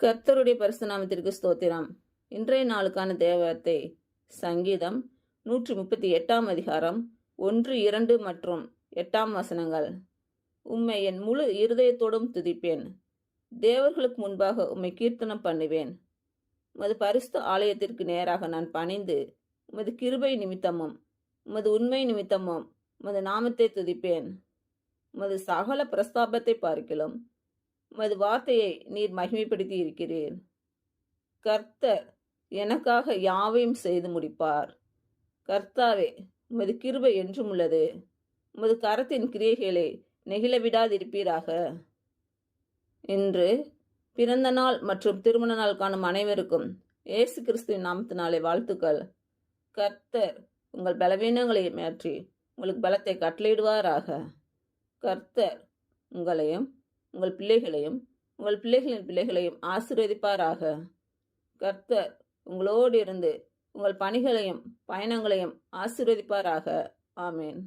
கர்த்தருடைய பரிசுத்த நாமத்திற்கு ஸ்தோத்திரம். இன்றைய நாளுக்கான தேவத்தை சங்கீதம் 138 அதிகாரம் 1, 2 மற்றும் 8 வசனங்கள். உம்மை என் முழு இருதயத்தோடும் துதிப்பேன். தேவர்களுக்கு முன்பாக உம்மை கீர்த்தனம் பண்ணுவேன். உமது பரிசுத்த ஆலயத்திற்கு நேராக நான் பணிந்து உமது கிருபை நிமித்தமும் உமது உண்மை நிமித்தமும் உமது நாமத்தை துதிப்பேன். உமது சகல பிரஸ்தாபத்தை பார்க்கிலும் உமது வார்த்தையை நீர் மகிமைப்படுத்தி இருக்கிறீர். கர்த்தர் எனக்காக யாவையும் செய்து முடிப்பார். கர்த்தாவே, உமது கிருபை என்றும் உள்ளது. உமது கரத்தின் கிரியைகளை நெகிழவிடாதிருப்பீராக. இன்று பிறந்த நாள் மற்றும் திருமண நாள் காணும் அனைவருக்கும் இயேசு கிறிஸ்துவின் நாமத்தினாலே வாழ்த்துக்கள். கர்த்தர் உங்கள் பலவீனங்களை மாற்றி உங்களுக்கு பலத்தை கட்டளையிடுவாராக. கர்த்தர் உங்களையும் உங்கள் பிள்ளைகளையும் உங்கள் பிள்ளைகளின் பிள்ளைகளையும் ஆசீர்வதிப்பாராக. கர்த்தர் உங்களோடு இருந்து உங்கள் பணிகளையும் பயணங்களையும் ஆசீர்வதிப்பாராக. ஆமேன்.